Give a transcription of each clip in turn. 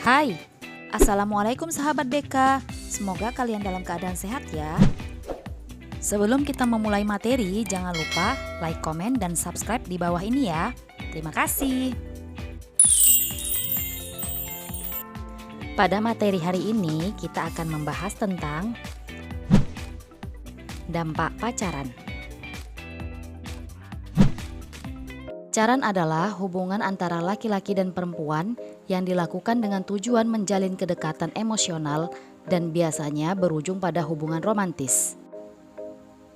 Hai, Assalamualaikum sahabat BK. Semoga kalian dalam keadaan sehat ya. Sebelum kita memulai materi, jangan lupa like, komen, dan subscribe di bawah ini ya. Terima kasih. Pada materi hari ini, kita akan membahas tentang dampak pacaran. Pacaran adalah hubungan antara laki-laki dan perempuan yang dilakukan dengan tujuan menjalin kedekatan emosional dan biasanya berujung pada hubungan romantis.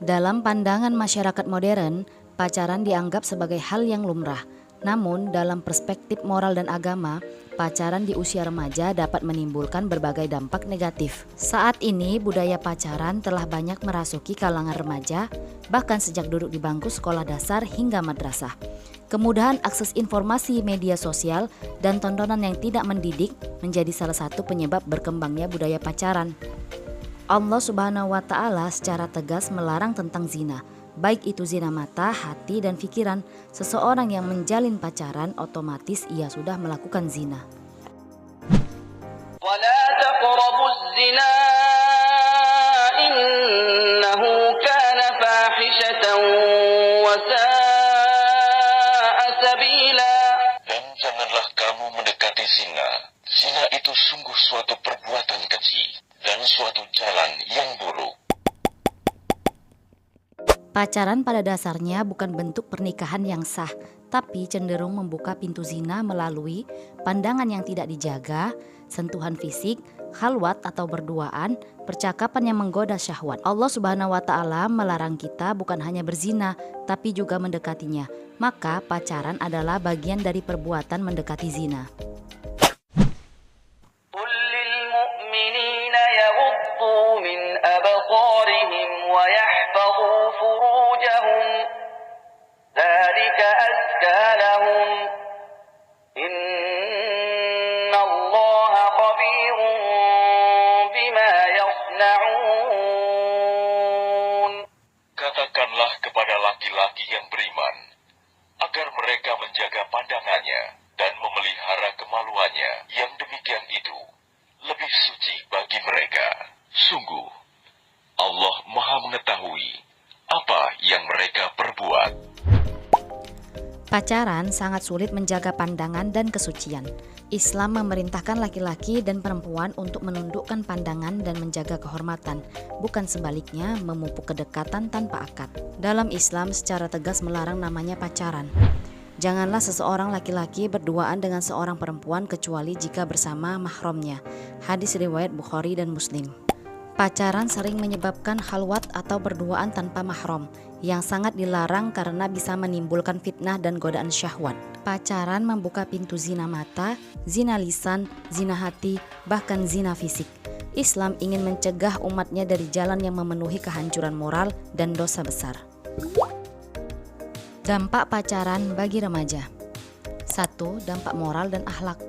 Dalam pandangan masyarakat modern, pacaran dianggap sebagai hal yang lumrah. Namun, dalam perspektif moral dan agama, pacaran di usia remaja dapat menimbulkan berbagai dampak negatif. Saat ini, budaya pacaran telah banyak merasuki kalangan remaja, bahkan sejak duduk di bangku sekolah dasar hingga madrasah. Kemudahan akses informasi media sosial dan tontonan yang tidak mendidik menjadi salah satu penyebab berkembangnya budaya pacaran. Allah Subhanahu wa Ta'ala secara tegas melarang tentang zina, baik itu zina mata, hati, dan pikiran. Seseorang yang menjalin pacaran otomatis ia sudah melakukan zina. وَلَا تَقْرَبُوا الزِّنَا إِنَّهُ كَانَ فَاحِشَةً وَسَاءَ سَبِيلًا. Dan janganlah kamu mendekati zina. Zina itu sungguh suatu perbuatan keji dan suatu jalan yang buruk. Pacaran pada dasarnya bukan bentuk pernikahan yang sah, tapi cenderung membuka pintu zina melalui pandangan yang tidak dijaga, sentuhan fisik, khalwat atau berduaan, percakapan yang menggoda syahwat. Allah Subhanahu wa Ta'ala melarang kita bukan hanya berzina, tapi juga mendekatinya. Maka pacaran adalah bagian dari perbuatan mendekati zina. قُل لِّلْمُؤْمِنِينَ يَغُضُّوا مِنْ أَبْصَارِهِمْ وَيَحْفَظُوا فُرُوجَهُمْ ذَلِكَ أَزْكَىٰ لَهُمْ إِنَّ اللَّهَ خَبِيرٌ بِمَا يَصْنَعُونَ. Katakanlah kepada laki-laki yang beriman, agar mereka menjaga pandangannya dan memelihara kemaluannya. Yang demikian itu lebih suci bagi mereka. Sungguh, Allah Maha mengetahui apa yang mereka perbuat. Pacaran sangat sulit menjaga pandangan dan kesucian. Islam memerintahkan laki-laki dan perempuan untuk menundukkan pandangan dan menjaga kehormatan, bukan sebaliknya memupuk kedekatan tanpa akad. Dalam Islam secara tegas melarang namanya pacaran. Janganlah seseorang laki-laki berduaan dengan seorang perempuan kecuali jika bersama mahramnya. Hadis riwayat Bukhari dan Muslim. Pacaran sering menyebabkan khalwat atau berduaan tanpa mahram, yang sangat dilarang karena bisa menimbulkan fitnah dan godaan syahwat. Pacaran membuka pintu zina mata, zina lisan, zina hati, bahkan zina fisik. Islam ingin mencegah umatnya dari jalan yang memenuhi kehancuran moral dan dosa besar. Dampak pacaran bagi remaja. 1. Dampak moral dan akhlak.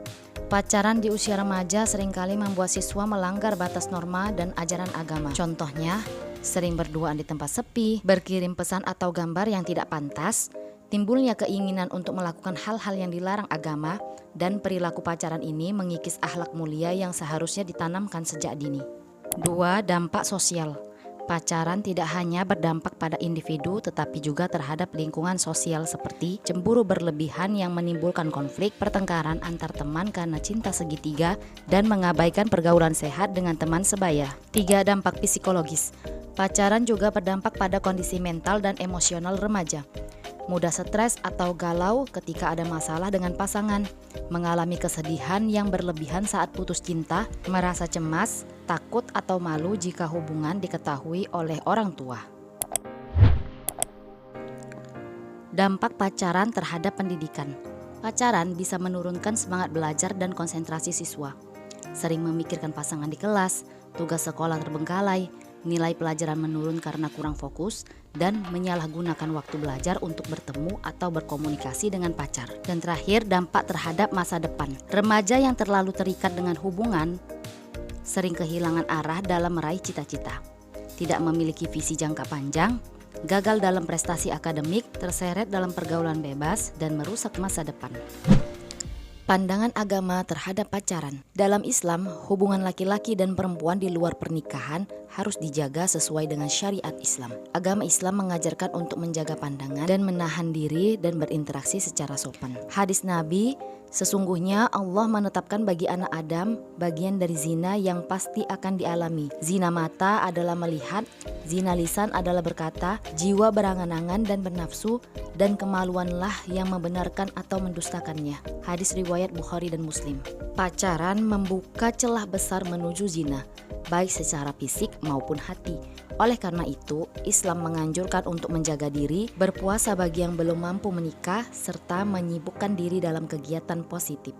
Pacaran di usia remaja seringkali membuat siswa melanggar batas norma dan ajaran agama. Contohnya, sering berduaan di tempat sepi, berkirim pesan atau gambar yang tidak pantas, timbulnya keinginan untuk melakukan hal-hal yang dilarang agama, dan perilaku pacaran ini mengikis akhlak mulia yang seharusnya ditanamkan sejak dini. 2. Dampak sosial. Pacaran tidak hanya berdampak pada individu tetapi juga terhadap lingkungan sosial seperti cemburu berlebihan yang menimbulkan konflik, pertengkaran antar teman karena cinta segitiga, dan mengabaikan pergaulan sehat dengan teman sebaya. 3. Dampak psikologis. Pacaran juga berdampak pada kondisi mental dan emosional remaja. Mudah stres atau galau ketika ada masalah dengan pasangan, mengalami kesedihan yang berlebihan saat putus cinta, merasa cemas, takut atau malu jika hubungan diketahui oleh orang tua. Dampak pacaran terhadap pendidikan. Pacaran bisa menurunkan semangat belajar dan konsentrasi siswa. Sering memikirkan pasangan di kelas, tugas sekolah terbengkalai, nilai pelajaran menurun karena kurang fokus, dan menyalahgunakan waktu belajar untuk bertemu atau berkomunikasi dengan pacar. Dan terakhir, dampak terhadap masa depan. Remaja yang terlalu terikat dengan hubungan sering kehilangan arah dalam meraih cita-cita, tidak memiliki visi jangka panjang, gagal dalam prestasi akademik, terseret dalam pergaulan bebas, dan merusak masa depan. Pandangan agama terhadap pacaran. Dalam Islam, hubungan laki-laki dan perempuan di luar pernikahan harus dijaga sesuai dengan syariat Islam. Agama Islam mengajarkan untuk menjaga pandangan dan menahan diri dan berinteraksi secara sopan. Hadis Nabi, sesungguhnya Allah menetapkan bagi anak Adam bagian dari zina yang pasti akan dialami. Zina mata adalah melihat, zina lisan adalah berkata, jiwa berangan-angan dan bernafsu, dan kemaluanlah yang membenarkan atau mendustakannya. Hadis riwayat Bukhari dan Muslim. Pacaran membuka celah besar menuju zina, baik secara fisik maupun hati. Oleh karena itu, Islam menganjurkan untuk menjaga diri, berpuasa bagi yang belum mampu menikah, serta menyibukkan diri dalam kegiatan positif.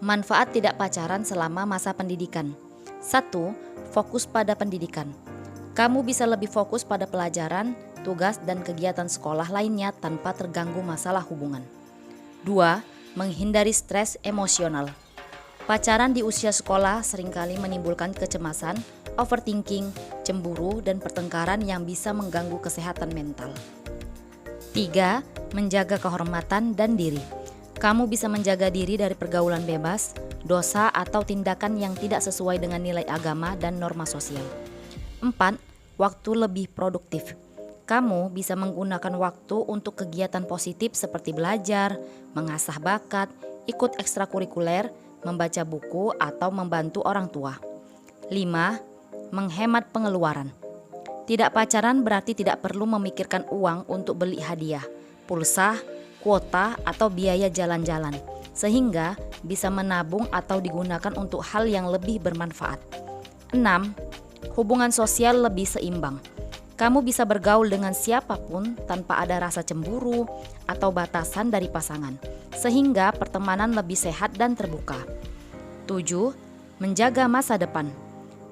Manfaat tidak pacaran selama masa pendidikan. 1. Fokus pada pendidikan. Kamu bisa lebih fokus pada pelajaran, tugas, dan kegiatan sekolah lainnya tanpa terganggu masalah hubungan. 2. Menghindari stres emosional. Pacaran di usia sekolah seringkali menimbulkan kecemasan, overthinking, cemburu, dan pertengkaran yang bisa mengganggu kesehatan mental. 3. Menjaga kehormatan dan diri. Kamu bisa menjaga diri dari pergaulan bebas, dosa, atau tindakan yang tidak sesuai dengan nilai agama dan norma sosial. 4. Waktu lebih produktif. Kamu bisa menggunakan waktu untuk kegiatan positif seperti belajar, mengasah bakat, ikut ekstrakurikuler, membaca buku, atau membantu orang tua. 5. Menghemat pengeluaran. Tidak pacaran berarti tidak perlu memikirkan uang untuk beli hadiah, pulsa, kuota, atau biaya jalan-jalan, sehingga bisa menabung atau digunakan untuk hal yang lebih bermanfaat. 6. Hubungan sosial lebih seimbang. Kamu bisa bergaul dengan siapapun tanpa ada rasa cemburu atau batasan dari pasangan, sehingga pertemanan lebih sehat dan terbuka. 7. Menjaga masa depan.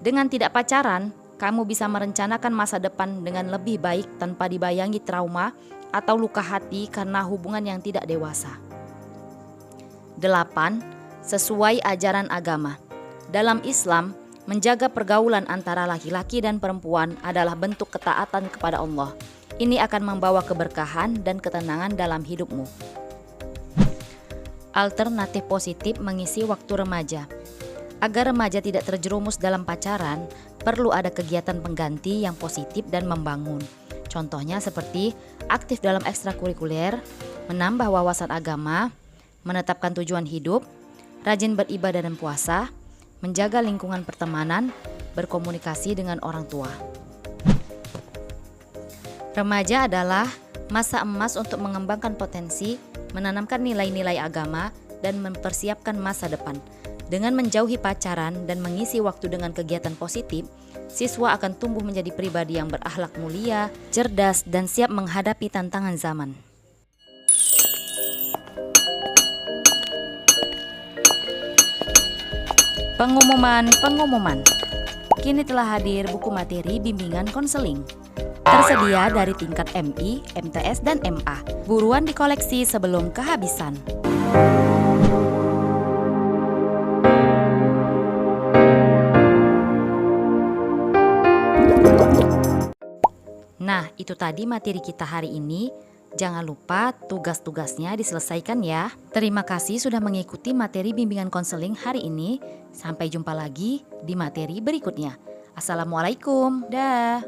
Dengan tidak pacaran, kamu bisa merencanakan masa depan dengan lebih baik tanpa dibayangi trauma atau luka hati karena hubungan yang tidak dewasa. 8. Sesuai ajaran agama. Dalam Islam, menjaga pergaulan antara laki-laki dan perempuan adalah bentuk ketaatan kepada Allah. Ini akan membawa keberkahan dan ketenangan dalam hidupmu. Alternatif positif mengisi waktu remaja. Agar remaja tidak terjerumus dalam pacaran, perlu ada kegiatan pengganti yang positif dan membangun. Contohnya seperti aktif dalam ekstrakurikuler, menambah wawasan agama, menetapkan tujuan hidup, rajin beribadah dan puasa, menjaga lingkungan pertemanan, berkomunikasi dengan orang tua. Remaja adalah masa emas untuk mengembangkan potensi, menanamkan nilai-nilai agama, dan mempersiapkan masa depan. Dengan menjauhi pacaran dan mengisi waktu dengan kegiatan positif, siswa akan tumbuh menjadi pribadi yang berakhlak mulia, cerdas, dan siap menghadapi tantangan zaman. Pengumuman. Kini telah hadir buku materi bimbingan konseling. Tersedia dari tingkat MI, MTS, dan MA. Buruan dikoleksi sebelum kehabisan. Nah, itu tadi materi kita hari ini. Jangan lupa tugas-tugasnya diselesaikan ya. Terima kasih sudah mengikuti materi bimbingan konseling hari ini. Sampai jumpa lagi di materi berikutnya. Assalamualaikum. Dah.